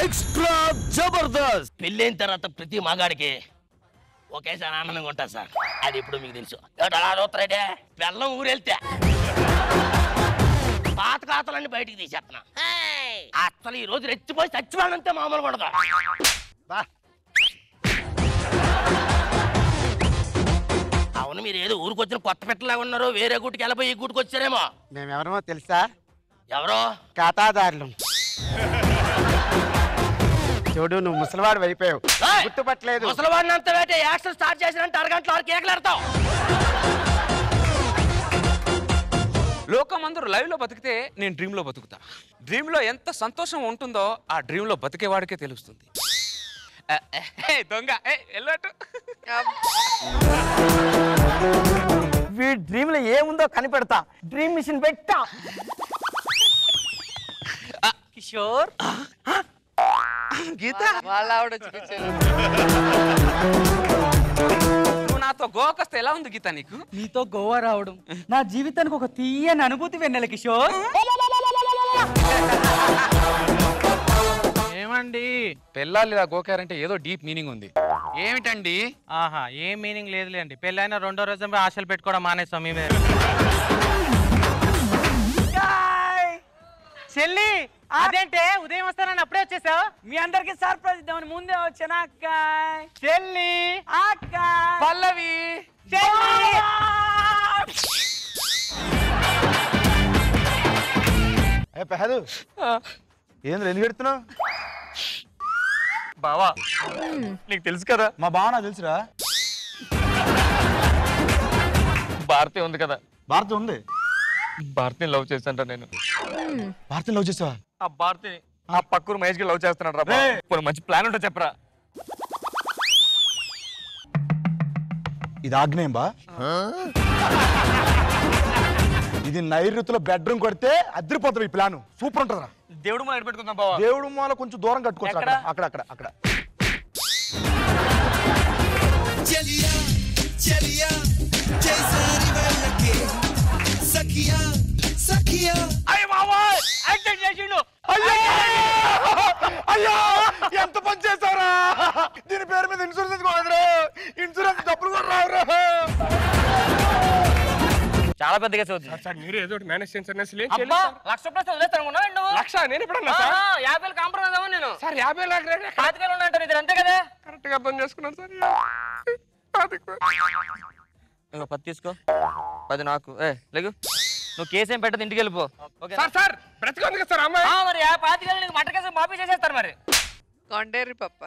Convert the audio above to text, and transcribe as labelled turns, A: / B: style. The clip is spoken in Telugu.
A: ఎక్స్ట్రా జబర్దస్త్.
B: పెళ్ళైన తర్వాత ప్రతి మగాడికి ఒకేసారి ఆనందంగా ఉంటుంది సార్. అది ఇప్పుడు మీకు తెలుసు. అలా చూస్తారంటే బెల్లం ఊరెళ్తే పాత ఖాతాలన్నీ బయటికి తీసేస్తున్నా. అసలు ఈ రోజు రెచ్చిపోయి చచ్చిపోవాలంటే మామూలుగా ఉండదు. అవును, మీరు ఏదో ఊరికి వచ్చిన కొత్త పెట్టలాగా ఉన్నారు. వేరే గుడికి వెళ్ళిపోయి ఈ గుడికి వచ్చారేమో.
C: మేమెవరమో తెలుసా?
B: ఎవరో
C: ఖాతాదారులు. చూడు, నువ్వు ముసలివాడు అయిపోయావు, గుర్తుపట్టలేదు.
B: ముసలివాడిని అంత వేటే యాక్షన్ స్టార్ట్ చేసినంటే అరగంటలో 6 కేకలు ఆడతావు.
D: లోకం అందరూ లైవ్ లో బతికితే నేను డ్రీమ్ లో బతుకుతా. డ్రీమ్ లో ఎంత సంతోషం ఉంటుందో ఆ డ్రీమ్ లో బతికేవాడికే తెలుస్తుంది. దొంగ వెళ్ళట్టు.
C: వీడి డ్రీమ్ లో ఏముందో కనిపెడతా. డ్రీమ్ మిషన్ పెట్టా. కిషోర్, గీత,
E: వాళ్ళ ఆవిడ చూపించారు.
D: నువ్వు నాతో గోవాకొస్తే ఎలా ఉంది గీత నీకు?
F: నీతో గోవా రావడం నా జీవితానికి ఒక తీయని అనుభూతి వెన్నెల కిషోర్.
G: ఏమండి
D: పెళ్ళాలి ఇలా గోకారంటే ఏదో డీప్ మీనింగ్ ఉంది.
G: ఏమిటండి? ఆహా, ఏం మీనింగ్ లేదులేండి. పెళ్ళైన 2వ రోజు ఆశలు పెట్టుకోవడం మానేస్తాం మీ మీద.
F: చెల్లి, అదేంటే ఉదయం వస్తానని అప్పుడే వచ్చేసావు? మీ అందరికి సర్ప్రైజ్ ఇద్దామని ముందే వచ్చాను. అక్కాయ్, చెల్లి, అక్కాయ్,
D: పల్లవి,
F: చెల్లి.
C: పెహదు ఏంద్ర ఎందుకు పెడుతున్నావు?
D: బావా నీకు తెలుసు కదా,
C: మా బావ నాకు తెలుసురా.
D: భారతి ఉంది కదా.
C: భారతి ఉంది.
D: భారతిని లవ్ చేశాంట నేను.
C: భారతిని లవ్ చేసావా?
D: ఆ భారతిని ఆ పక్కూరు మహేష్ కి లవ్ చేస్తున్నాడు రా. కొన్ని మంచి ప్లాన్ ఉంటే చెప్పరా.
C: ఇది ఆగ్నేయం బా. ఇది నైరుతిలో బెడ్రూమ్ కొడితే అదిరిపోతుంది. ఈ ప్లాన్ సూపర్ ఉంటుందిరా.
D: దేవుడు మాల పెట్టుకుందాం బావా.
C: దేవుడు మాల కొంచెం దూరం కట్టుకోవచ్చు. అక్కడ అక్కడ అక్కడ
A: చలియా చలియా జైసారి వాళ్ళకే సఖియా సఖియా.
B: అయ్య బాబా, యాక్సిడెంట్ చేసిండు.
C: అయ్యో, ఎంత పని చేశారా? దీని పేరు మీద ఇన్సూరెన్స్ కాదురా. ఇన్సూరెన్స్ డబ్బులు కూడా రావురా.
B: చాలా పెద్ద కేసు అవుతుంది.
D: మీరు ఏదో మేనేజ్ చేయండి.
B: 1,00,000 వదిలేస్తాను.
D: 1,00,000 నేను ఎప్పుడన్నా సార్?
B: 50,000 కాంప్రమైజ్ అవ్వను నేను.
D: సార్ 50,00,000
B: 5,000 ఉంటారు ఇది, అంతే కదా?
D: కరెక్ట్ గా అర్థం చేసుకున్నాను సార్.
B: 10 తీసుకో, 10 నాకు. లేగు, నువ్వు కేసు ఏం పెట్టదు, ఇంటికి వెళ్ళిపో.
D: సార్ సార్ బ్రతికుంది కదా సార్ అమ్మాయి.
B: మరి 25,000 నీకు మట్ట కేసు మాఫీ చేసేస్తారు మరి.
E: కొండేరి పప్ప.